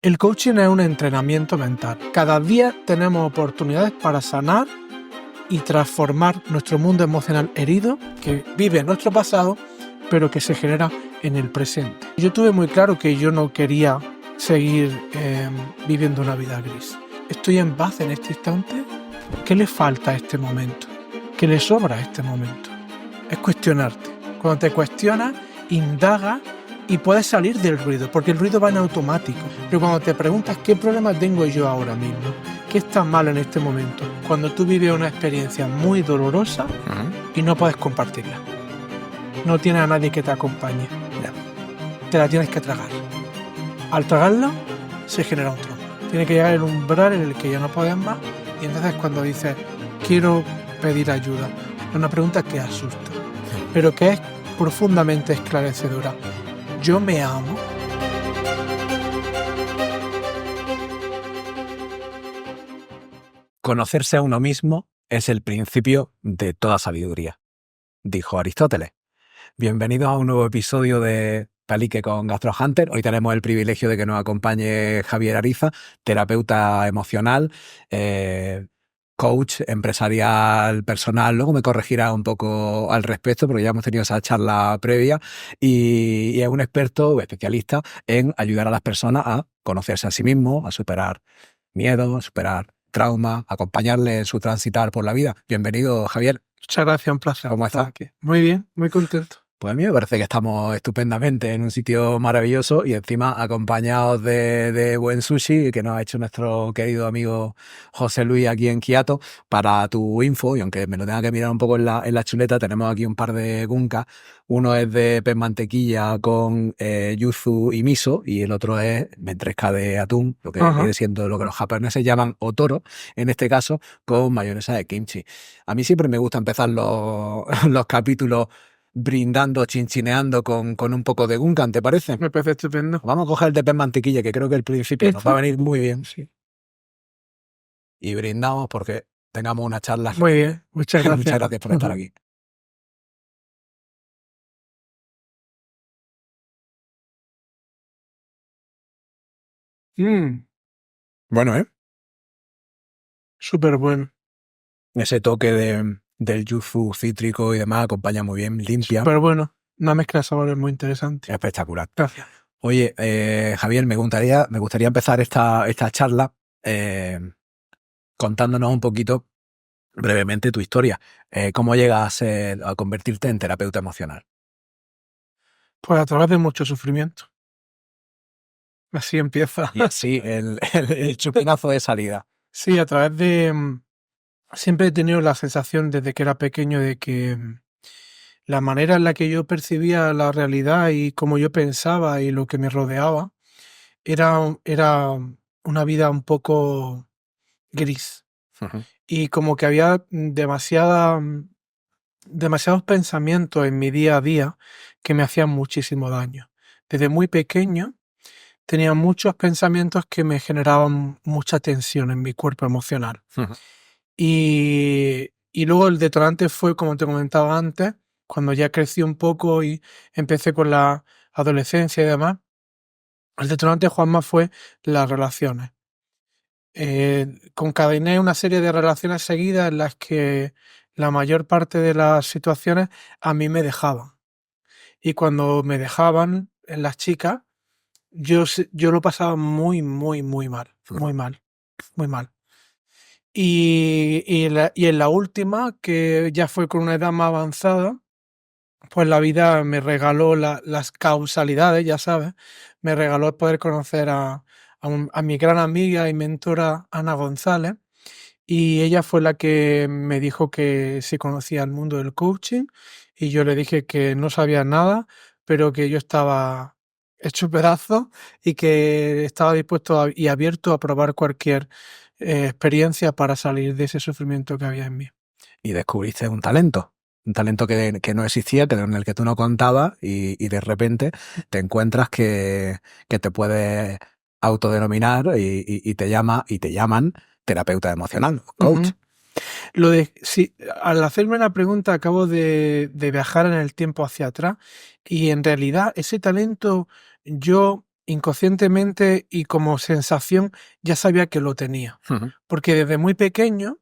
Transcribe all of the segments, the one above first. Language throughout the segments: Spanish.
El coaching es un entrenamiento mental. Cada día tenemos oportunidades para sanar y transformar nuestro mundo emocional herido que vive en nuestro pasado, pero que se genera en el presente. Yo tuve muy claro que yo no quería seguir viviendo una vida gris. ¿Estoy en paz en este instante? ¿Qué le falta a este momento? ¿Qué le sobra a este momento? Es cuestionarte. Cuando te cuestionas, indagas y puedes salir del ruido, porque el ruido va en automático. Pero cuando te preguntas qué problema tengo yo ahora mismo, qué está mal en este momento, cuando tú vives una experiencia muy dolorosa y no puedes compartirla, no tienes a nadie que te acompañe, te la tienes que tragar. Al tragarla se genera un trauma. Tiene que llegar el umbral en el que ya no puedes más, y entonces cuando dices quiero pedir ayuda, es una pregunta que asusta, pero que es profundamente esclarecedora. ¿Yo me amo? Conocerse a uno mismo es el principio de toda sabiduría, dijo Aristóteles. Bienvenidos a un nuevo episodio de Palique con Gastro Hunter. Hoy tenemos el privilegio de que nos acompañe Javier Ariza, terapeuta emocional, coach empresarial personal. Luego me corregirá un poco al respecto porque ya hemos tenido esa charla previa y es un experto especialista en ayudar a las personas a conocerse a sí mismo, a superar miedo, a superar trauma, acompañarle en su transitar por la vida. Bienvenido, Javier. Muchas gracias, un placer. ¿Cómo estás? Muy bien, muy contento. Pues a mí me parece que estamos estupendamente en un sitio maravilloso y encima acompañados de buen sushi que nos ha hecho nuestro querido amigo José Luis aquí en Kioto. Para tu info, y aunque me lo tenga que mirar un poco en la chuleta, tenemos aquí un par de gunkas. Uno es de pez mantequilla con yuzu y miso y el otro es ventresca de atún, lo que viene siendo lo que los japoneses llaman otoro, en este caso con mayonesa de kimchi. A mí siempre me gusta empezar los capítulos brindando, chinchineando con un poco de gunkan, ¿te parece? Me parece estupendo. Vamos a coger el de pez mantequilla, que creo que al principio nos va a venir muy bien. Sí. Y brindamos porque tengamos una charla. Muy bien, muchas gracias. Muchas gracias por estar aquí. Bueno, Súper bueno. Ese toque del yuzu cítrico y demás acompaña muy bien, limpia. Súper bueno. Una mezcla de sabores muy interesante. Espectacular. Gracias. Oye, Javier, me gustaría empezar esta charla contándonos un poquito brevemente tu historia. ¿Cómo llegas a convertirte en terapeuta emocional? Pues a través de mucho sufrimiento. Así empieza. Y así, el chupinazo de salida. Sí, a través de... Siempre he tenido la sensación desde que era pequeño de que la manera en la que yo percibía la realidad y cómo yo pensaba y lo que me rodeaba era una vida un poco gris. Y como que había demasiados pensamientos en mi día a día que me hacían muchísimo daño. Desde muy pequeño tenía muchos pensamientos que me generaban mucha tensión en mi cuerpo emocional. Y luego el detonante fue, como te comentaba antes, cuando ya crecí un poco y empecé con la adolescencia y demás. El detonante, Juanma, fue las relaciones. Concadené una serie de relaciones seguidas en las que la mayor parte de las situaciones a mí me dejaban. Y cuando me dejaban en las chicas, yo lo pasaba muy, muy, muy mal. Muy mal. Muy mal. Y en la última, que ya fue con una edad más avanzada, pues la vida me regaló las causalidades, ya sabes, me regaló el poder conocer a mi gran amiga y mentora Ana González, y ella fue la que me dijo que sí conocía el mundo del coaching, y yo le dije que no sabía nada, pero que yo estaba hecho pedazos y que estaba dispuesto y abierto a probar cualquier experiencia para salir de ese sufrimiento que había en mí. Y descubriste un talento que no existía, en el que tú no contabas y de repente te encuentras que te puedes autodenominar y te llaman terapeuta emocional, coach. Sí, al hacerme la pregunta acabo de viajar en el tiempo hacia atrás y en realidad ese talento yo inconscientemente y como sensación ya sabía que lo tenía. Ujú. Porque desde muy pequeño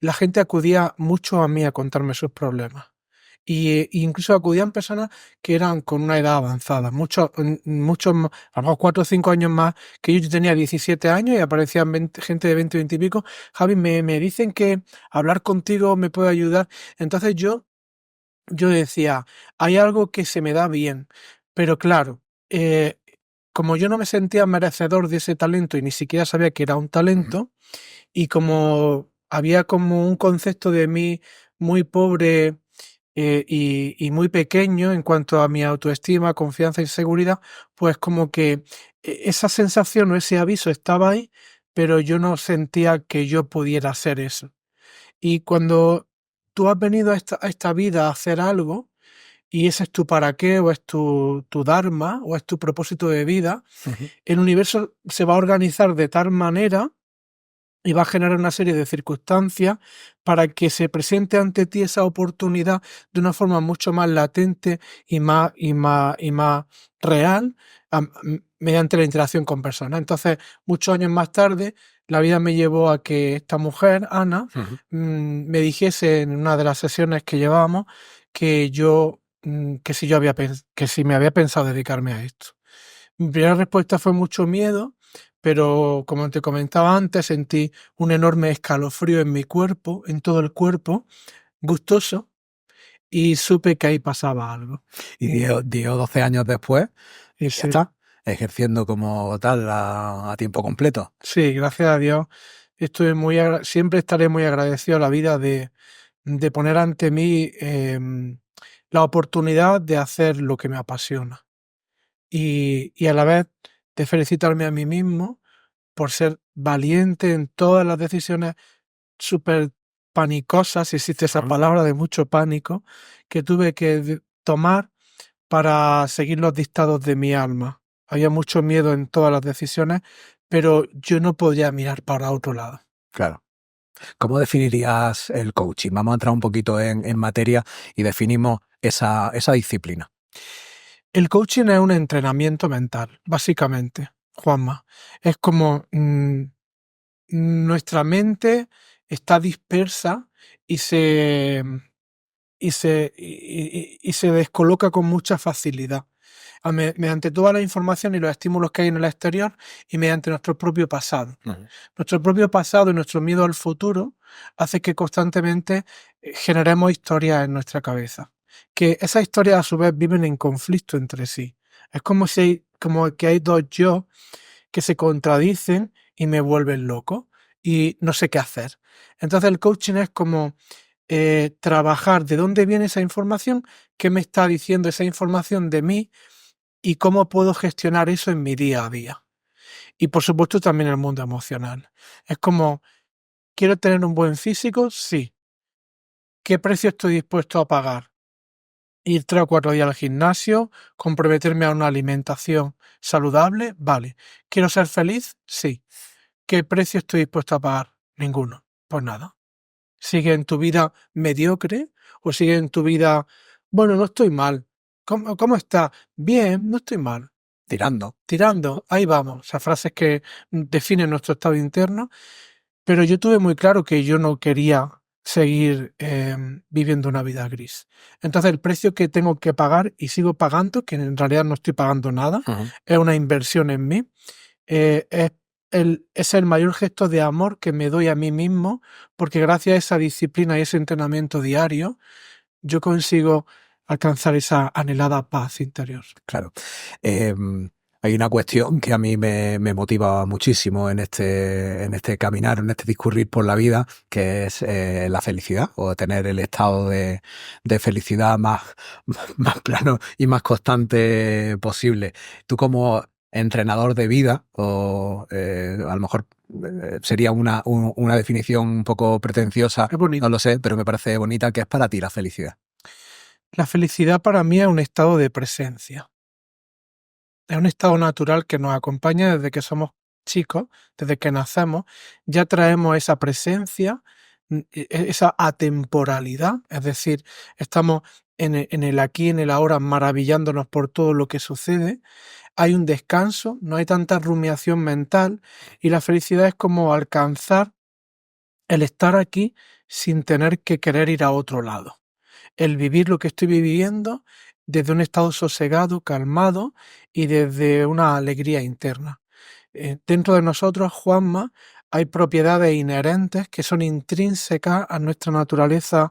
la gente acudía mucho a mí a contarme sus problemas. Incluso acudían personas que eran con una edad avanzada, muchos, a lo mejor 4 o 5 años más que yo tenía 17 años y aparecían gente de 20, 20 y pico. Javi, me dicen que hablar contigo me puede ayudar. Entonces yo decía, hay algo que se me da bien, pero claro, como yo no me sentía merecedor de ese talento y ni siquiera sabía que era un Ujú. talento, y como había como un concepto de mí muy pobre y muy pequeño en cuanto a mi autoestima, confianza y seguridad, pues como que esa sensación o ese aviso estaba ahí, pero yo no sentía que yo pudiera hacer eso. Y cuando tú has venido a esta vida a hacer algo, y ese es tu para qué, o es tu dharma, o es tu propósito de vida, Ujú. el universo se va a organizar de tal manera y va a generar una serie de circunstancias para que se presente ante ti esa oportunidad de una forma mucho más latente y más real mediante la interacción con personas. Entonces, muchos años más tarde, la vida me llevó a que esta mujer, Ana, Ujú. me dijese en una de las sesiones que llevábamos que si que si me había pensado dedicarme a esto. Mi primera respuesta fue mucho miedo, pero como te comentaba antes, sentí un enorme escalofrío en mi cuerpo, en todo el cuerpo, gustoso, y supe que ahí pasaba algo. Y 10 o 12 años después, Y ya sí, está, ejerciendo como tal a tiempo completo. sí, gracias a Dios, siempre estaré muy agradecido a la vida de poner ante mí la oportunidad de hacer lo que me apasiona. Y a la vez de felicitarme a mí mismo por ser valiente en todas las decisiones súper panicosas, si existe esa Ujú. palabra de mucho pánico, que tuve que tomar para seguir los dictados de mi alma. Había mucho miedo en todas las decisiones, pero yo no podía mirar para otro lado. Claro. ¿Cómo definirías el coaching? Vamos a entrar un poquito en materia y definimos esa disciplina. El coaching es un entrenamiento mental, básicamente, Juanma. Es como nuestra mente está dispersa y se descoloca con mucha facilidad. Mediante toda la información y los estímulos que hay en el exterior y mediante nuestro propio pasado. Ujú. Nuestro propio pasado y nuestro miedo al futuro hace que constantemente generemos historias en nuestra cabeza. Que esas historias a su vez viven en conflicto entre sí. Es como que hay dos yo que se contradicen y me vuelven loco y no sé qué hacer. Entonces el coaching es como trabajar de dónde viene esa información, qué me está diciendo esa información de mí y cómo puedo gestionar eso en mi día a día. Y por supuesto también el mundo emocional. Es como, ¿quiero tener un buen físico? Sí. ¿Qué precio estoy dispuesto a pagar? Ir 3 o 4 días al gimnasio, comprometerme a una alimentación saludable, vale. ¿Quiero ser feliz? Sí. ¿Qué precio estoy dispuesto a pagar? Ninguno. Pues nada. Sigue en tu vida mediocre o sigue en tu vida, bueno, no estoy mal. ¿Cómo está? Bien, no estoy mal. Tirando. Tirando, ahí vamos. Esas frases que definen nuestro estado interno. Pero yo tuve muy claro que yo no quería seguir viviendo una vida gris. Entonces el precio que tengo que pagar y sigo pagando, que en realidad no estoy pagando nada, Ujú. es una inversión en mí, es es el mayor gesto de amor que me doy a mí mismo, porque gracias a esa disciplina y ese entrenamiento diario, yo consigo alcanzar esa anhelada paz interior. Claro. Hay una cuestión que a mí me motiva muchísimo en este caminar, en este discurrir por la vida, que es la felicidad o tener el estado de felicidad más plano y más constante posible. Tú como entrenador de vida, o a lo mejor sería una definición un poco pretenciosa, Es bonito. no lo sé, pero me parece bonita, que es para ti la felicidad. La felicidad para mí es un estado de presencia. Es un estado natural que nos acompaña desde que somos chicos, desde que nacemos. Ya traemos esa presencia, esa atemporalidad, es decir, estamos en el aquí, en el ahora, maravillándonos por todo lo que sucede. hay un descanso, no hay tanta rumiación mental y la felicidad es como alcanzar el estar aquí sin tener que querer ir a otro lado. El vivir lo que estoy viviendo desde un estado sosegado, calmado y desde una alegría interna. Dentro de nosotros, Juanma, hay propiedades inherentes que son intrínsecas a nuestra naturaleza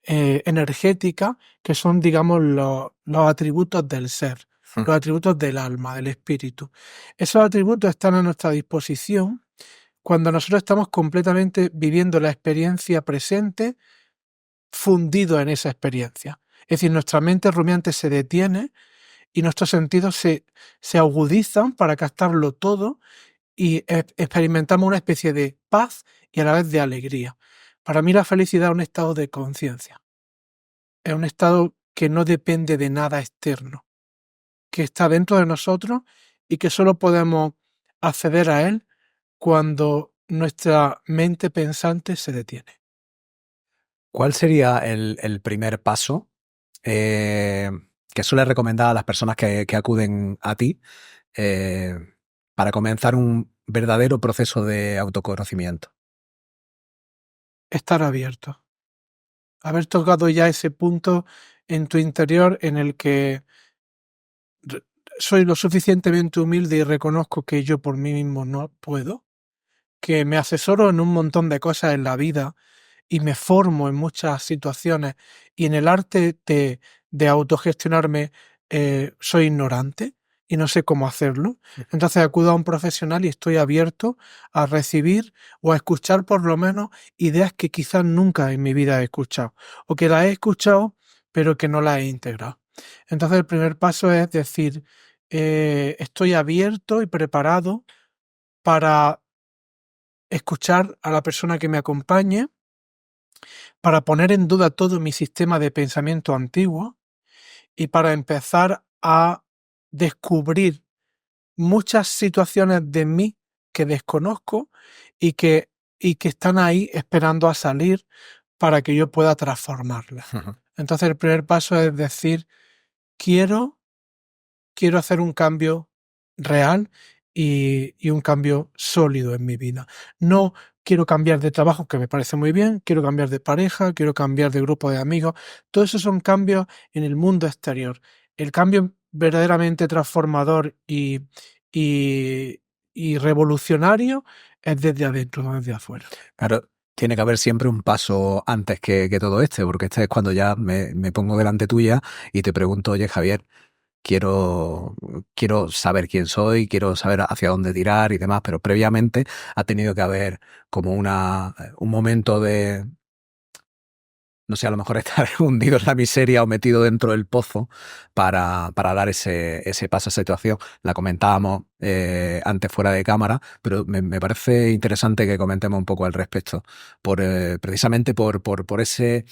energética, que son, digamos, los atributos del ser, los atributos del alma, del espíritu. Esos atributos están a nuestra disposición cuando nosotros estamos completamente viviendo la experiencia presente, fundido en esa experiencia. Es decir, nuestra mente rumiante se detiene y nuestros sentidos se agudizan para captarlo todo y experimentamos una especie de paz y a la vez de alegría. Para mí la felicidad es un estado de conciencia. Es un estado que no depende de nada externo, que está dentro de nosotros y que solo podemos acceder a él cuando nuestra mente pensante se detiene. ¿Cuál sería el primer paso que suele recomendar a las personas que acuden a ti para comenzar un verdadero proceso de autoconocimiento? Estar abierto. Haber tocado ya ese punto en tu interior en el que soy lo suficientemente humilde y reconozco que yo por mí mismo no puedo, que me asesoro en un montón de cosas en la vida y me formo en muchas situaciones y en el arte de autogestionarme soy ignorante y no sé cómo hacerlo. Entonces acudo a un profesional y estoy abierto a recibir o a escuchar por lo menos ideas que quizás nunca en mi vida he escuchado o que las he escuchado pero que no las he integrado. Entonces el primer paso es decir, estoy abierto y preparado para escuchar a la persona que me acompañe, para poner en duda todo mi sistema de pensamiento antiguo y para empezar a descubrir muchas situaciones de mí que desconozco y que, y que están ahí esperando a salir para que yo pueda transformarlas. Entonces el primer paso es decir, quiero hacer un cambio real y un cambio sólido en mi vida. No quiero cambiar de trabajo, que me parece muy bien, quiero cambiar de pareja, quiero cambiar de grupo de amigos. Todo eso son cambios en el mundo exterior. El cambio verdaderamente transformador y, y revolucionario es desde adentro, no desde afuera. Claro, tiene que haber siempre un paso antes que todo porque este es cuando ya me pongo delante tuya y te pregunto, oye Javier, quiero saber quién soy, quiero saber hacia dónde tirar y demás, pero previamente ha tenido que haber como un momento de, no sé, a lo mejor estar hundido en la miseria o metido dentro del pozo para dar ese paso a esa situación. La comentábamos antes fuera de cámara, pero me parece interesante que comentemos un poco al respecto, precisamente por ese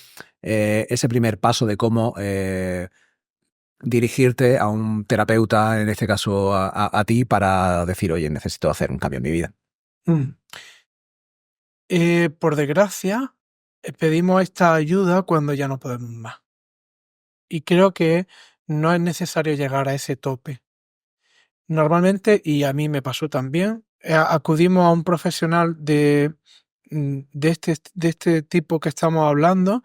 primer paso de cómo dirigirte a un terapeuta, en este caso a ti, para decir, oye, necesito hacer un cambio en mi vida. Por desgracia, pedimos esta ayuda cuando ya no podemos más. Y creo que no es necesario llegar a ese tope. Normalmente, y a mí me pasó también, acudimos a un profesional de este tipo que estamos hablando,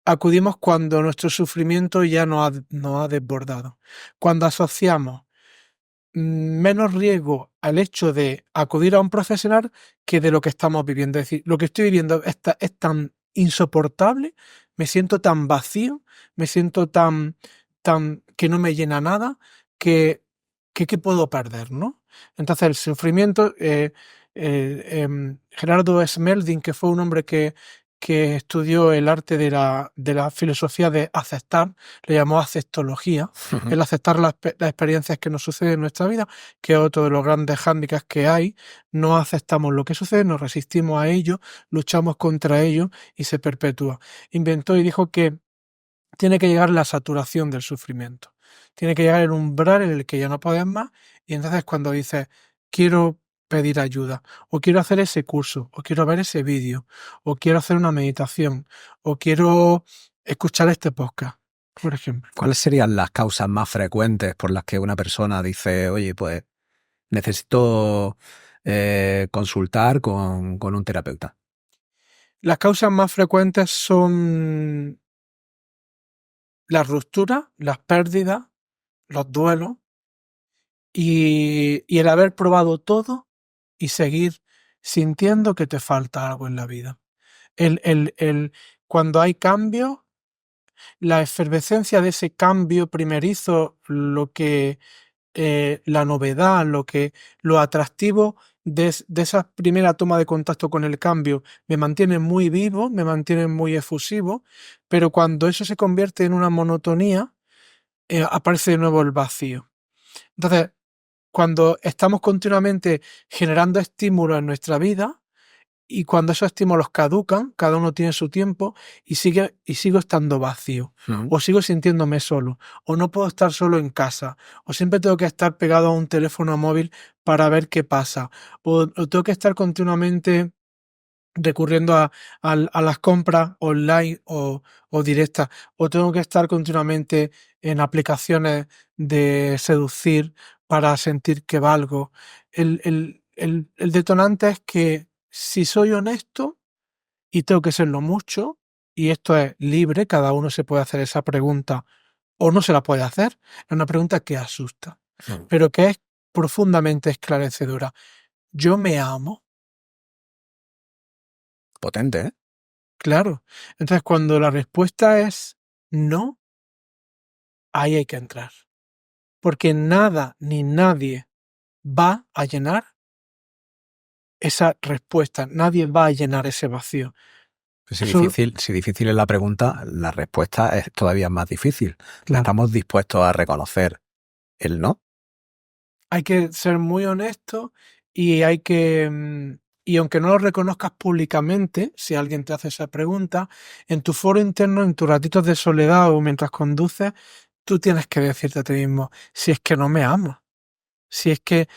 acudimos cuando nuestro sufrimiento ya nos ha desbordado. Cuando asociamos menos riesgo al hecho de acudir a un profesional que de lo que estamos viviendo. Es decir, lo que estoy viviendo es tan insoportable, me siento tan vacío, me siento tan que no me llena nada, que ¿qué puedo perder, no? Entonces el sufrimiento, Gerardo Smelding, que fue un hombre que estudió el arte de la filosofía de aceptar, le llamó aceptología, el aceptar las experiencias que nos suceden en nuestra vida, que es otro de los grandes hándicaps que hay. No aceptamos lo que sucede, nos resistimos a ello, luchamos contra ello y se perpetúa. Inventó y dijo que tiene que llegar la saturación del sufrimiento. Tiene que llegar el umbral en el que ya no puedes más y entonces cuando dices, quiero pedir ayuda, o quiero hacer ese curso, o quiero ver ese vídeo, o quiero hacer una meditación, o quiero escuchar este podcast, por ejemplo. ¿Cuáles serían las causas más frecuentes por las que una persona dice, oye, pues necesito consultar con un terapeuta? Las causas más frecuentes son las rupturas, las pérdidas, los duelos y el haber probado todo y seguir sintiendo que te falta algo en la vida. Cuando hay cambio, la efervescencia de ese cambio primerizo, la novedad, lo atractivo de esa primera toma de contacto con el cambio, me mantiene muy vivo, me mantiene muy efusivo, pero cuando eso se convierte en una monotonía, aparece de nuevo el vacío. Entonces, cuando estamos continuamente generando estímulos en nuestra vida, y cuando esos estímulos caducan, cada uno tiene su tiempo y sigo estando vacío, o sigo sintiéndome solo, o no puedo estar solo en casa, o siempre tengo que estar pegado a un teléfono móvil para ver qué pasa, o tengo que estar continuamente recurriendo a las compras online o directas, o tengo que estar continuamente en aplicaciones de seducir para sentir que valgo. El detonante es que si soy honesto y tengo que serlo mucho, y esto es libre, cada uno se puede hacer esa pregunta o no se la puede hacer, es una pregunta que asusta, pero que es profundamente esclarecedora. ¿Yo me amo? Potente, ¿eh? Claro. Entonces, cuando la respuesta es no, ahí hay que entrar. Porque nada ni nadie va a llenar esa respuesta, nadie va a llenar ese vacío. Si Eso, difícil es la pregunta, la respuesta es todavía más difícil. claro. ¿Estamos dispuestos a reconocer el no? Hay que ser muy honesto y y aunque no lo reconozcas públicamente, si alguien te hace esa pregunta, en tu foro interno, en tus ratitos de soledad o mientras conduces, tú tienes que decirte a ti mismo, si es que no me amo. Si es que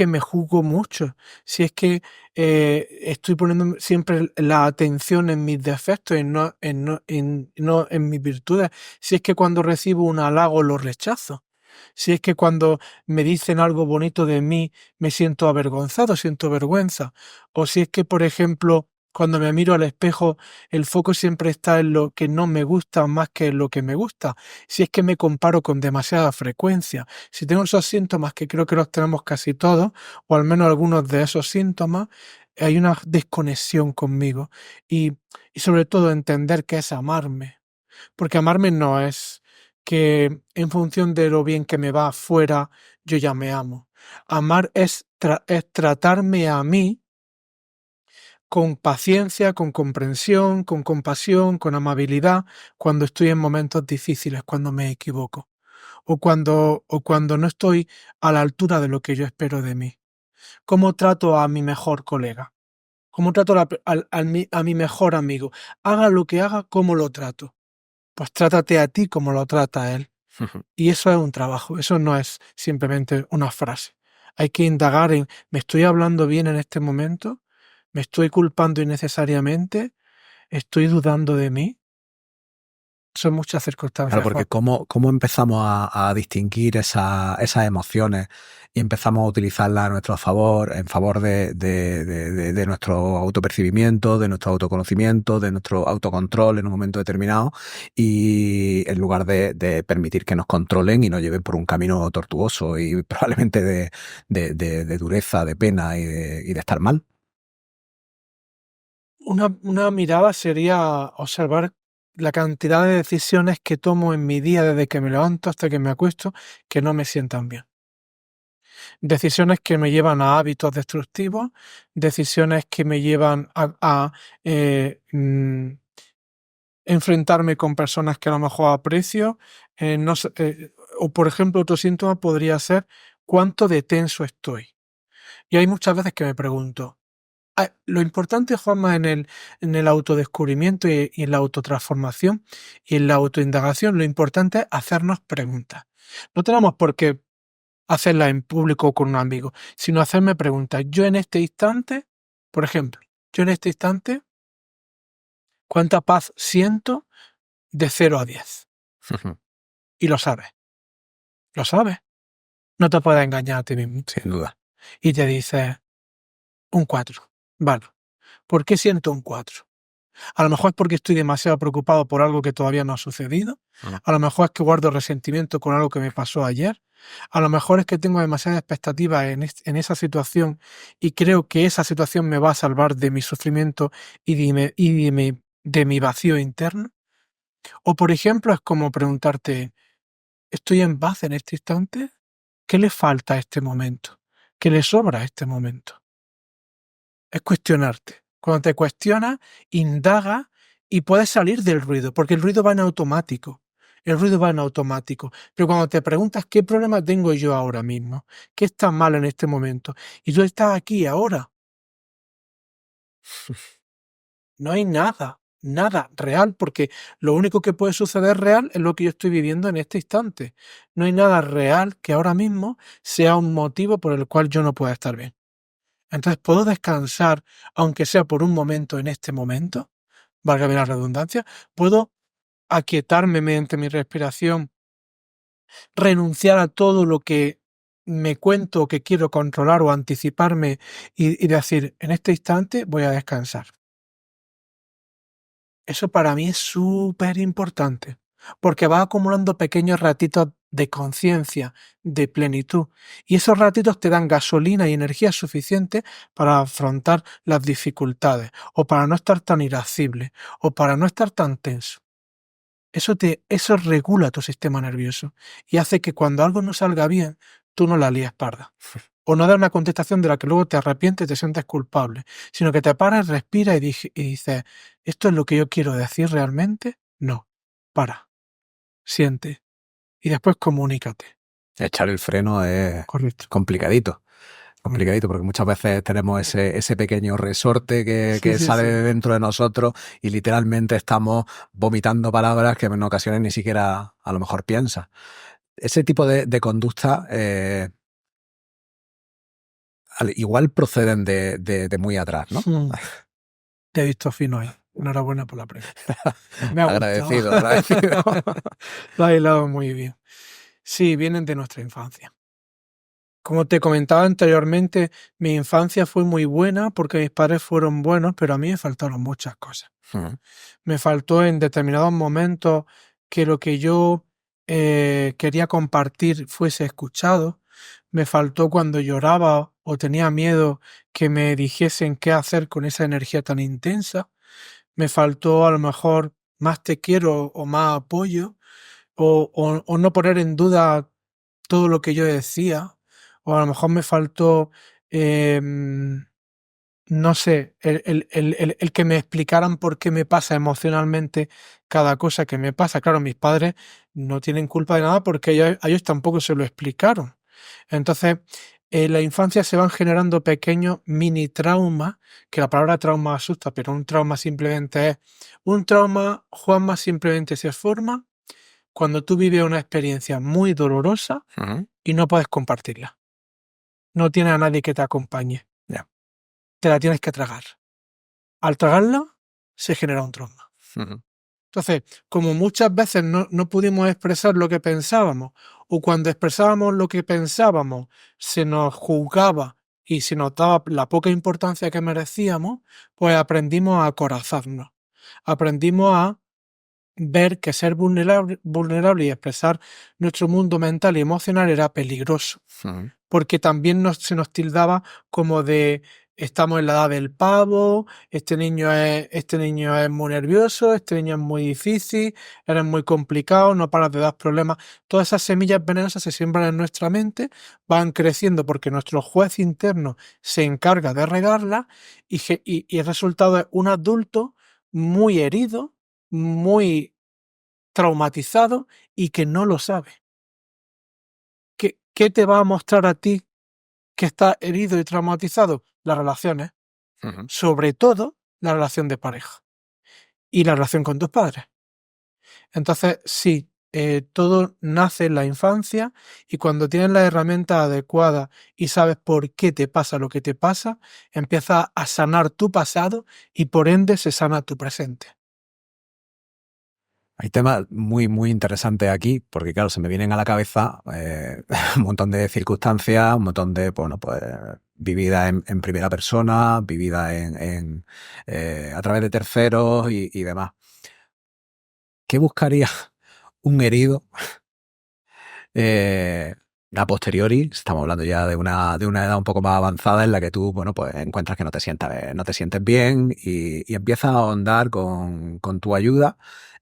me juzgo mucho, si es que estoy poniendo siempre la atención en mis defectos y no en mis virtudes, si es que cuando recibo un halago lo rechazo, si es que cuando me dicen algo bonito de mí me siento avergonzado, siento vergüenza, o si es que, por ejemplo, cuando me miro al espejo, el foco siempre está en lo que no me gusta más que en lo que me gusta, si es que me comparo con demasiada frecuencia, si tengo esos síntomas, que creo que los tenemos casi todos, o al menos algunos de esos síntomas, hay una desconexión conmigo. Y, y sobre todo entender que es amarme. Porque amarme no es que en función de lo bien que me va afuera, yo ya me amo. Amar es tratarme a mí con paciencia, con comprensión, con compasión, con amabilidad, cuando estoy en momentos difíciles, cuando me equivoco o cuando no estoy a la altura de lo que yo espero de mí. ¿Cómo trato a mi mejor colega? ¿Cómo trato a mi mejor amigo? Haga lo que haga, ¿cómo lo trato? Pues trátate a ti como lo trata él. Y eso es un trabajo, eso no es simplemente una frase. Hay que indagar en, ¿me estoy hablando bien en este momento? ¿Me estoy culpando innecesariamente? ¿Estoy dudando de mí? Son muchas Claro, circunstancias, porque Juan. ¿cómo empezamos a distinguir esas emociones y empezamos a utilizarlas a nuestro favor, en favor de nuestro autopercibimiento, de nuestro autoconocimiento, de nuestro autocontrol en un momento determinado, y en lugar de permitir que nos controlen y nos lleven por un camino tortuoso y probablemente de dureza, de pena y de estar mal? Una mirada sería observar la cantidad de decisiones que tomo en mi día desde que me levanto hasta que me acuesto que no me sientan bien. Decisiones que me llevan a hábitos destructivos, decisiones que me llevan a, enfrentarme con personas que a lo mejor aprecio, no sé, o por ejemplo otro síntoma podría ser cuánto de tenso estoy. Y hay muchas veces que me pregunto, lo importante, Juanma, en el autodescubrimiento y en la autotransformación y en la autoindagación, lo importante es hacernos preguntas. No tenemos por qué hacerlas en público o con un amigo, sino hacerme preguntas. Yo en este instante, por ejemplo, yo en este instante, ¿cuánta paz siento de 0 a 10? Y lo sabes. Lo sabes. No te puedes engañar a ti mismo. Sin duda. Y te dices, un 4. Vale. ¿Por qué siento un 4? A lo mejor es porque estoy demasiado preocupado por algo que todavía no ha sucedido. A lo mejor es que guardo resentimiento con algo que me pasó ayer. A lo mejor es que tengo demasiadas expectativas en esa situación y creo que esa situación me va a salvar de mi sufrimiento y de mi vacío interno. O, por ejemplo, es como preguntarte, ¿estoy en paz en este instante? ¿Qué le falta a este momento? ¿Qué le sobra a este momento? Es cuestionarte. Cuando te cuestionas, indaga y puedes salir del ruido, porque el ruido va en automático. El ruido va en automático. Pero cuando te preguntas qué problema tengo yo ahora mismo, qué está mal en este momento, y tú estás aquí ahora, no hay nada real, porque lo único que puede suceder real es lo que yo estoy viviendo en este instante. No hay nada real que ahora mismo sea un motivo por el cual yo no pueda estar bien. Entonces, ¿puedo descansar, aunque sea por un momento en este momento? Válgame la redundancia. ¿Puedo aquietarme mediante mi respiración, renunciar a todo lo que me cuento que quiero controlar o anticiparme y decir, en este instante voy a descansar? Eso para mí es súper importante, porque va acumulando pequeños ratitos de conciencia, de plenitud, y esos ratitos te dan gasolina y energía suficiente para afrontar las dificultades, o para no estar tan irascible, o para no estar tan tenso. Eso regula tu sistema nervioso y hace que cuando algo no salga bien, tú no la líes parda. O no das una contestación de la que luego te arrepientes y te sientes culpable, sino que te paras, respiras y dices, ¿esto es lo que yo quiero decir realmente? No. Para, siente y después comunícate. Echar el freno es Correcto. complicadito. Complicadito, porque muchas veces tenemos ese pequeño resorte que Sí, sale sí. de dentro de nosotros y literalmente estamos vomitando palabras que en ocasiones ni siquiera a lo mejor piensas. Ese tipo de conducta igual proceden de muy atrás, ¿no? Te he visto fino ahí. Enhorabuena por la pregunta. Me ha gustado. Agradecido. Lo has hilado muy bien. Sí, vienen de nuestra infancia. Como te comentaba anteriormente, mi infancia fue muy buena porque mis padres fueron buenos, pero a mí me faltaron muchas cosas. Me faltó en determinados momentos que lo que yo quería compartir fuese escuchado. Me faltó cuando lloraba o tenía miedo que me dijesen qué hacer con esa energía tan intensa. Me faltó a lo mejor más te quiero o más apoyo o no poner en duda todo lo que yo decía, o a lo mejor me faltó, no sé, el que me explicaran por qué me pasa emocionalmente cada cosa que me pasa. Claro, mis padres no tienen culpa de nada porque a ellos tampoco se lo explicaron. Entonces, en la infancia se van generando pequeños mini traumas, que la palabra trauma asusta, pero un trauma simplemente es un trauma, Juanma, simplemente se forma cuando tú vives una experiencia muy dolorosa y no puedes compartirla. No tienes a nadie que te acompañe. Ya. Te la tienes que tragar. Al tragarla, se genera un trauma. Entonces, como muchas veces no pudimos expresar lo que pensábamos, o cuando expresábamos lo que pensábamos, se nos juzgaba y se nos daba la poca importancia que merecíamos, pues aprendimos a acorazarnos. Aprendimos a ver que ser vulnerable y expresar nuestro mundo mental y emocional era peligroso, porque también se nos tildaba como de estamos en la edad del pavo, este niño es muy nervioso, este niño es muy difícil, eres muy complicado, no paras de dar problemas. Todas esas semillas venenosas se siembran en nuestra mente, van creciendo porque nuestro juez interno se encarga de regarlas y el resultado es un adulto muy herido, muy traumatizado y que no lo sabe. ¿Qué te va a mostrar a ti que estás herido y traumatizado? Las relaciones, sobre todo la relación de pareja y la relación con tus padres. Entonces, sí, todo nace en la infancia y cuando tienes la herramienta adecuada y sabes por qué te pasa lo que te pasa, empiezas a sanar tu pasado y por ende se sana tu presente. Hay temas muy, muy interesantes aquí, porque claro, se me vienen a la cabeza un montón de circunstancias, un montón de, bueno, pues vividas en primera persona, vividas a través de terceros y demás. ¿Qué buscaría un herido a posteriori? Estamos hablando ya de una edad un poco más avanzada en la que tú, bueno, pues encuentras que no te sientes bien y empiezas a ahondar con tu ayuda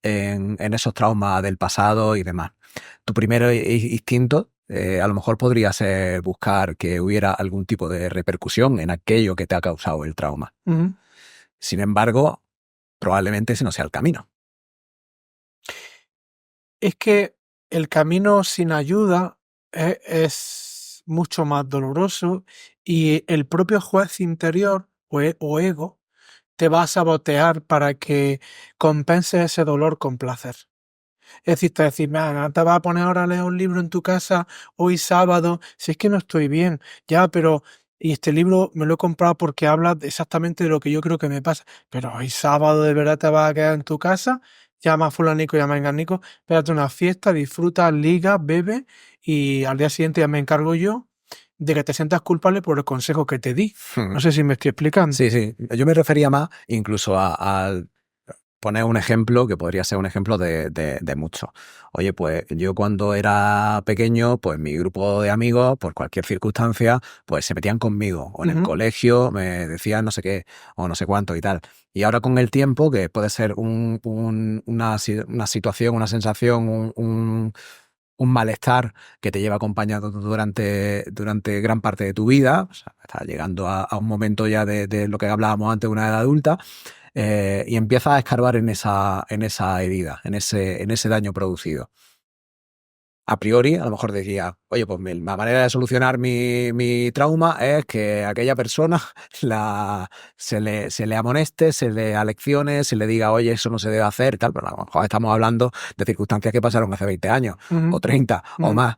en esos traumas del pasado y demás. Tu primer instinto a lo mejor podría ser buscar que hubiera algún tipo de repercusión en aquello que te ha causado el trauma. Ujú. Sin embargo, probablemente ese no sea el camino. Es que el camino sin ayuda es mucho más doloroso y el propio juez interior o ego te va a sabotear para que compenses ese dolor con placer. Es decir, te decir, "Mira, te vas a poner ahora a leer un libro en tu casa hoy sábado, si es que no estoy bien, ya, pero y este libro me lo he comprado porque habla exactamente de lo que yo creo que me pasa, pero hoy sábado de verdad te vas a quedar en tu casa, llama a fulanico, llama a enganico, espérate una fiesta, disfruta, liga, bebe y al día siguiente ya me encargo yo de que te sientas culpable por el consejo que te di". No sé si me estoy explicando. Sí, sí. Yo me refería más incluso al poner un ejemplo que podría ser un ejemplo de muchos. Oye, pues yo cuando era pequeño, pues mi grupo de amigos, por cualquier circunstancia, pues se metían conmigo. O en el Ujú. colegio me decían no sé qué, o no sé cuánto y tal. Y ahora con el tiempo, que puede ser una situación, una sensación, un malestar que te lleva acompañado durante gran parte de tu vida, o sea, estás llegando a un momento ya de lo que hablábamos antes, una edad adulta, y empiezas a escarbar en esa herida, en ese daño producido. A priori, a lo mejor decía, oye, pues la manera de solucionar mi trauma es que a aquella persona se le amoneste, se le aleccione, se le diga, oye, eso no se debe hacer, tal, pero a lo mejor estamos hablando de circunstancias que pasaron hace 20 años, Ujú. o 30, o Ujú. más.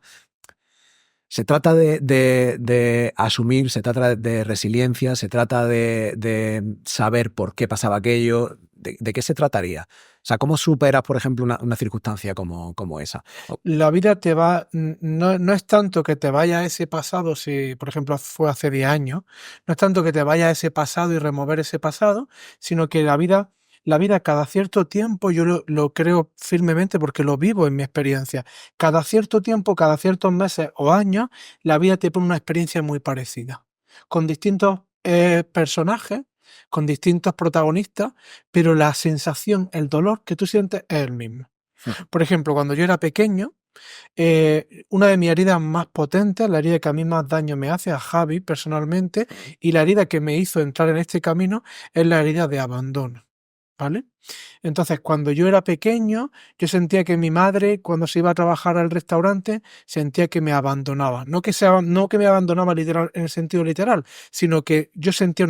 Se trata de asumir, se trata de resiliencia, se trata de saber por qué pasaba aquello, de qué se trataría. O sea, ¿cómo superas, por ejemplo, una circunstancia como esa? La vida te va, no es tanto que te vaya a ese pasado, si por ejemplo fue hace 10 años, no es tanto que te vaya a ese pasado y remover ese pasado, sino que la vida cada cierto tiempo, yo lo creo firmemente porque lo vivo en mi experiencia, cada cierto tiempo, cada ciertos meses o años, la vida te pone una experiencia muy parecida, con distintos personajes, con distintos protagonistas, pero la sensación, el dolor que tú sientes es el mismo. Por ejemplo, cuando yo era pequeño, una de mis heridas más potentes, la herida que a mí más daño me hace, a Javi personalmente, y la herida que me hizo entrar en este camino es la herida de abandono, ¿vale? Entonces, cuando yo era pequeño, yo sentía que mi madre, cuando se iba a trabajar al restaurante, sentía que me abandonaba. No que me abandonaba literal, en el sentido literal, sino que yo sentía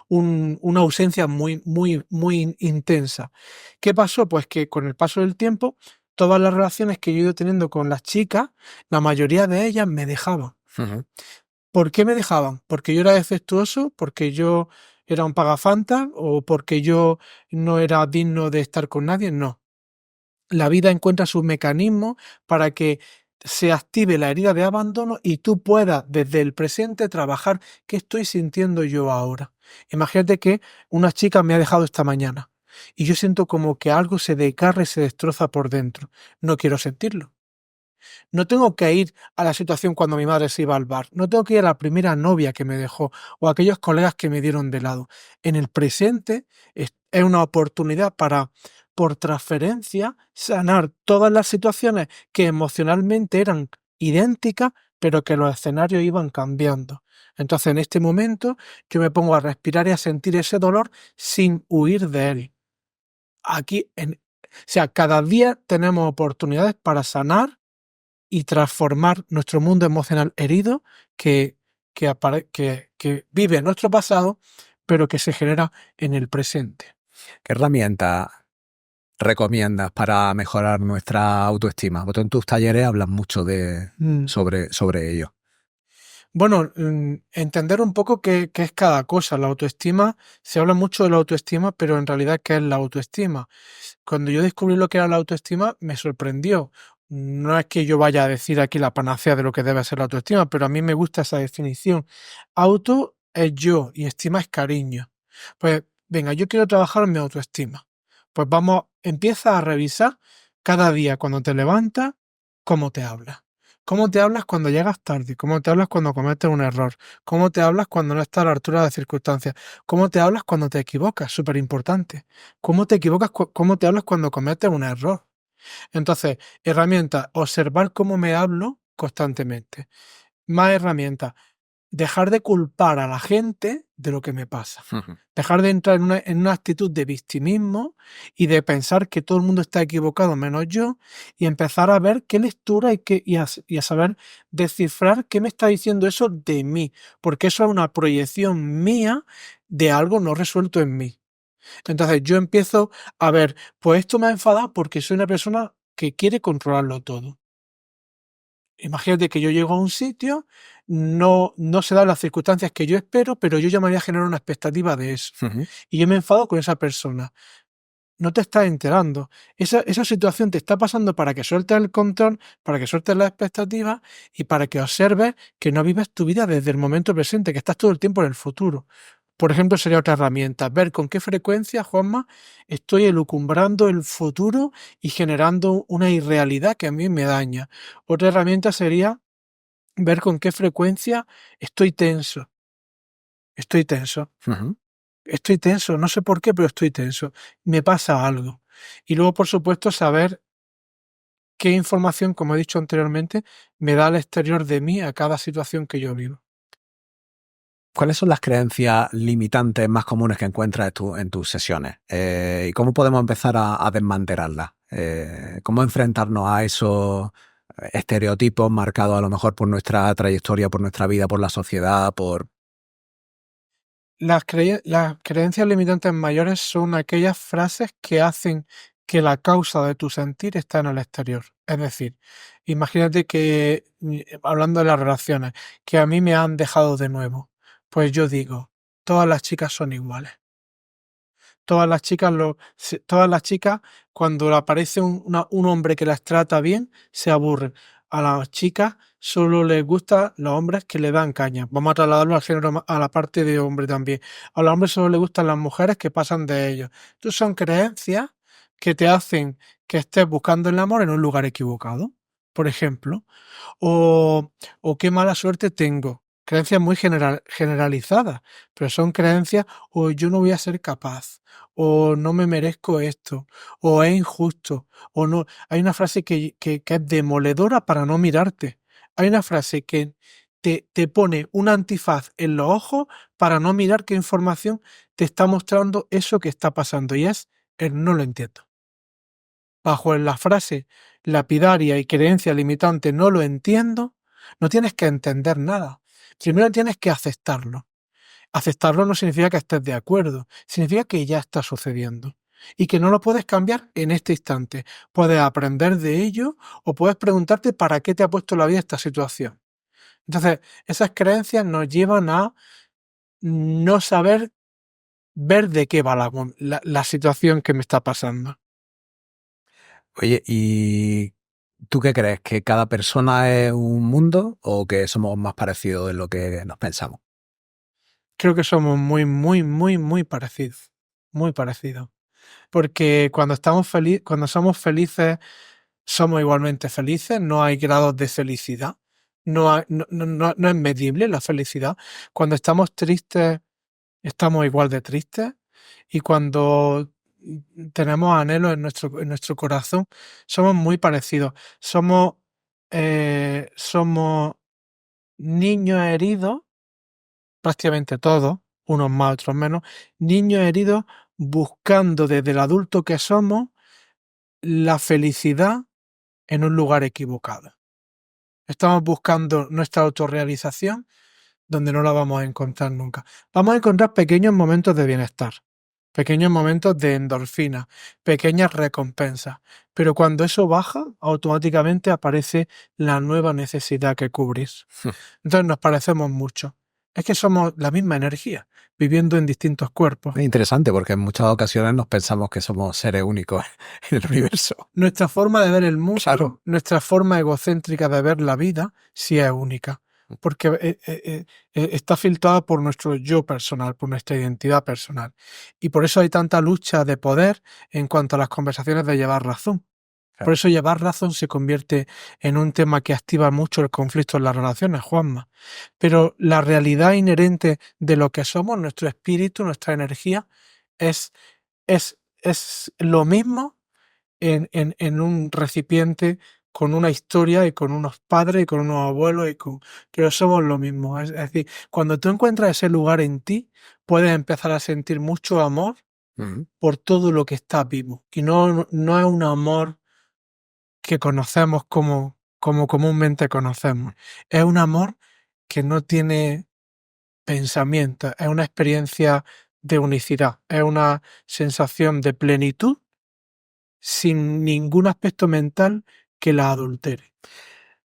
una ausencia muy, muy, muy intensa. ¿Qué pasó? Pues que con el paso del tiempo, todas las relaciones que yo he ido teniendo con las chicas, la mayoría de ellas me dejaban. Ujú. ¿Por qué me dejaban? ¿Porque yo era defectuoso? ¿Porque yo era un pagafantas? ¿O porque yo no era digno de estar con nadie? No. La vida encuentra sus mecanismos para que se active la herida de abandono y tú puedas desde el presente trabajar qué estoy sintiendo yo ahora. Imagínate que una chica me ha dejado esta mañana y yo siento como que algo se desgarra y se destroza por dentro. No quiero sentirlo. No tengo que ir a la situación cuando mi madre se iba al bar. No tengo que ir a la primera novia que me dejó o a aquellos colegas que me dieron de lado. En el presente es una oportunidad para, por transferencia, sanar todas las situaciones que emocionalmente eran idénticas, pero que los escenarios iban cambiando. Entonces, en este momento, yo me pongo a respirar y a sentir ese dolor sin huir de él. O sea, cada día tenemos oportunidades para sanar y transformar nuestro mundo emocional herido que vive en nuestro pasado, pero que se genera en el presente. ¿Qué herramientas recomiendas para mejorar nuestra autoestima? Porque tú en tus talleres hablas mucho Mm. sobre ello. Bueno, entender un poco qué es cada cosa. La autoestima, se habla mucho de la autoestima, pero en realidad, ¿qué es la autoestima? Cuando yo descubrí lo que era la autoestima, me sorprendió. No es que yo vaya a decir aquí la panacea de lo que debe ser la autoestima, pero a mí me gusta esa definición. Auto es yo y estima es cariño. Pues venga, yo quiero trabajar en mi autoestima. Pues vamos, empieza a revisar cada día cuando te levantas, cómo te hablas. ¿Cómo te hablas cuando llegas tarde? ¿Cómo te hablas cuando cometes un error? ¿Cómo te hablas cuando no estás a la altura de las circunstancias? ¿Cómo te hablas cuando te equivocas? Súper importante. ¿Cómo te equivocas? ¿Cómo te hablas cuando cometes un error? Entonces, herramienta, observar cómo me hablo constantemente. Más herramientas, dejar de culpar a la gente de lo que me pasa. Ujú. Dejar de entrar en una actitud de victimismo y de pensar que todo el mundo está equivocado menos yo y empezar a ver qué lectura y a saber descifrar qué me está diciendo eso de mí, porque eso es una proyección mía de algo no resuelto en mí. Entonces yo empiezo a ver, pues esto me ha enfadado porque soy una persona que quiere controlarlo todo. Imagínate que yo llego a un sitio, no se dan las circunstancias que yo espero, pero yo ya me había generado una expectativa de eso. Ujú. Y yo me enfado con esa persona. No te estás enterando. Esa situación te está pasando para que sueltes el control, para que sueltes las expectativas y para que observes que no vives tu vida desde el momento presente, que estás todo el tiempo en el futuro. Por ejemplo, sería otra herramienta, ver con qué frecuencia, Juanma, estoy elucumbrando el futuro y generando una irrealidad que a mí me daña. Otra herramienta sería ver con qué frecuencia estoy tenso. Estoy tenso. Ujú. Estoy tenso, no sé por qué, pero estoy tenso. Me pasa algo. Y luego, por supuesto, saber qué información, como he dicho anteriormente, me da al exterior de mí a cada situación que yo vivo. ¿Cuáles son las creencias limitantes más comunes que encuentras en tus sesiones? ¿Y cómo podemos empezar a desmantelarlas? ¿Cómo enfrentarnos a esos estereotipos marcados a lo mejor por nuestra trayectoria, por nuestra vida, por la sociedad, por... Las creencias limitantes mayores son aquellas frases que hacen que la causa de tu sentir está en el exterior. Es decir, imagínate que, hablando de las relaciones, que a mí me han dejado de nuevo. Pues yo digo, todas las chicas son iguales. Todas las chicas, cuando le aparece un hombre que las trata bien, se aburren. A las chicas solo les gustan los hombres que le dan caña. Vamos a trasladarlo al género, a la parte de hombre también. A los hombres solo les gustan las mujeres que pasan de ellos. Entonces son creencias que te hacen que estés buscando el amor en un lugar equivocado, por ejemplo. O, o qué mala suerte tengo. Creencias muy generalizadas, pero son creencias o yo no voy a ser capaz, o no me merezco esto, o es injusto, o no. Hay una frase que es demoledora para no mirarte. Hay una frase que te pone un antifaz en los ojos para no mirar qué información te está mostrando eso que está pasando, y es el no lo entiendo. Bajo la frase lapidaria y creencia limitante no lo entiendo, no tienes que entender nada. Primero tienes que aceptarlo. Aceptarlo no significa que estés de acuerdo, significa que ya está sucediendo y que no lo puedes cambiar en este instante. Puedes aprender de ello o puedes preguntarte para qué te ha puesto la vida esta situación. Entonces, esas creencias nos llevan a no saber ver de qué va la situación que me está pasando. Oye, ¿y tú qué crees? ¿Que cada persona es un mundo o que somos más parecidos de lo que nos pensamos? Creo que somos muy, muy, muy, muy parecidos. Muy parecidos. Porque cuando somos felices, somos igualmente felices. No hay grados de felicidad. No es medible la felicidad. Cuando estamos tristes, estamos igual de tristes. Y cuando tenemos anhelos en nuestro corazón, somos muy parecidos. Somos niños heridos, prácticamente todos, unos más, otros menos, niños heridos buscando desde el adulto que somos la felicidad en un lugar equivocado. Estamos buscando nuestra autorrealización donde no la vamos a encontrar nunca. Vamos a encontrar pequeños momentos de bienestar, pequeños momentos de endorfina, pequeñas recompensas. Pero cuando eso baja, automáticamente aparece la nueva necesidad que cubrir. Entonces nos parecemos mucho. Es que somos la misma energía, viviendo en distintos cuerpos. Es interesante porque en muchas ocasiones nos pensamos que somos seres únicos en el universo. Nuestra forma de ver el mundo, Claro. nuestra forma egocéntrica de ver la vida, sí es única. Porque está filtrada por nuestro yo personal, por nuestra identidad personal. Y por eso hay tanta lucha de poder en cuanto a las conversaciones de llevar razón. Claro. Por eso llevar razón se convierte en un tema que activa mucho el conflicto en las relaciones, Juanma. Pero la realidad inherente de lo que somos, nuestro espíritu, nuestra energía, es lo mismo en un recipiente con una historia y con unos padres y con unos abuelos, pero somos lo mismo. Es decir, cuando tú encuentras ese lugar en ti, puedes empezar a sentir mucho amor por todo lo que está vivo. Y no es un amor que conocemos como comúnmente conocemos. Es un amor que no tiene pensamiento, es una experiencia de unicidad, es una sensación de plenitud sin ningún aspecto mental que la adultere.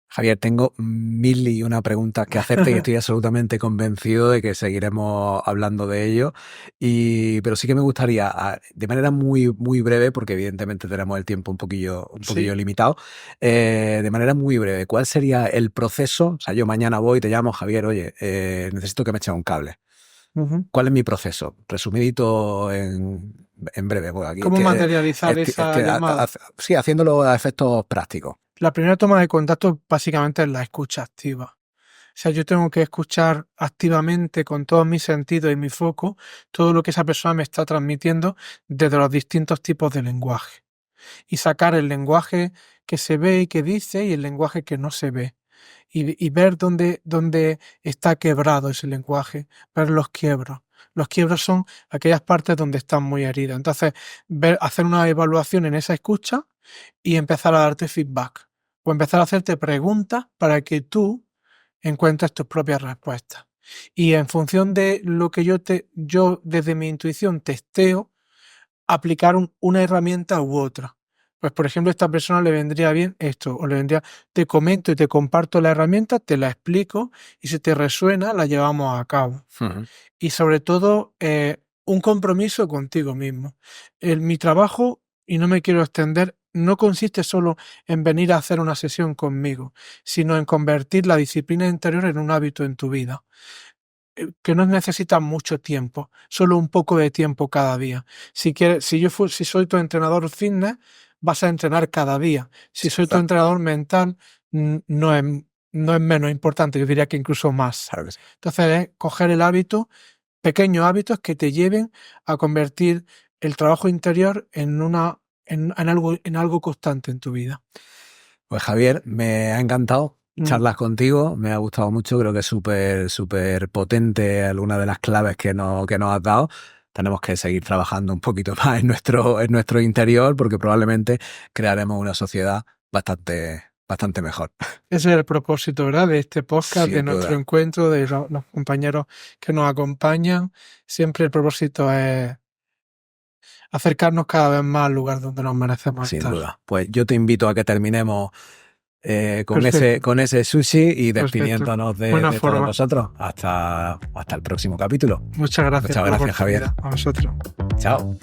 Javier, tengo 1001 preguntas que hacerte y estoy absolutamente convencido de que seguiremos hablando de ello. Pero sí que me gustaría, de manera muy, muy breve, porque evidentemente tenemos el tiempo un poquillo limitado, de manera muy breve, ¿cuál sería el proceso? O sea, yo mañana voy y te llamo, Javier, oye, necesito que me eches un cable. ¿Cuál es mi proceso? Resumidito en breve. Pues aquí, ¿Cómo materializar esa llamada? Sí, haciéndolo a efectos prácticos. La primera toma de contacto básicamente es la escucha activa. O sea, yo tengo que escuchar activamente con todos mis sentidos y mi foco todo lo que esa persona me está transmitiendo desde los distintos tipos de lenguaje. Y sacar el lenguaje que se ve y que dice y el lenguaje que no se ve. Y ver dónde está quebrado ese lenguaje, ver los quiebros. Los quiebros son aquellas partes donde están muy heridas. Entonces, hacer una evaluación en esa escucha y empezar a darte feedback. O empezar a hacerte preguntas para que tú encuentres tus propias respuestas. Y en función de lo que yo desde mi intuición testeo, aplicar una herramienta u otra. Pues, por ejemplo, a esta persona le vendría bien esto, o le vendría, te comento y te comparto la herramienta, te la explico, y si te resuena, la llevamos a cabo. Y sobre todo, un compromiso contigo mismo. Mi trabajo, y no me quiero extender, no consiste solo en venir a hacer una sesión conmigo, sino en convertir la disciplina interior en un hábito en tu vida. Que no necesitas mucho tiempo, solo un poco de tiempo cada día. Si soy tu entrenador fitness, vas a entrenar cada día. Si soy tu entrenador mental, no es menos importante, yo diría que incluso más. Entonces es coger el hábito, pequeños hábitos que te lleven a convertir el trabajo interior en algo constante en tu vida. Pues Javier, me ha encantado charlas contigo, me ha gustado mucho, creo que es súper potente alguna de las claves que nos has dado. Tenemos que seguir trabajando un poquito más en nuestro interior porque probablemente crearemos una sociedad bastante mejor. Ese es el propósito, ¿verdad?, de este podcast, de nuestro encuentro, de los compañeros que nos acompañan. Siempre el propósito es acercarnos cada vez más al lugar donde nos merecemos estar. Sin duda. Pues yo te invito a que terminemos con ese sushi y despidiéndonos de todos nosotros. Hasta el próximo capítulo. Muchas gracias, Javier. A vosotros. Chao.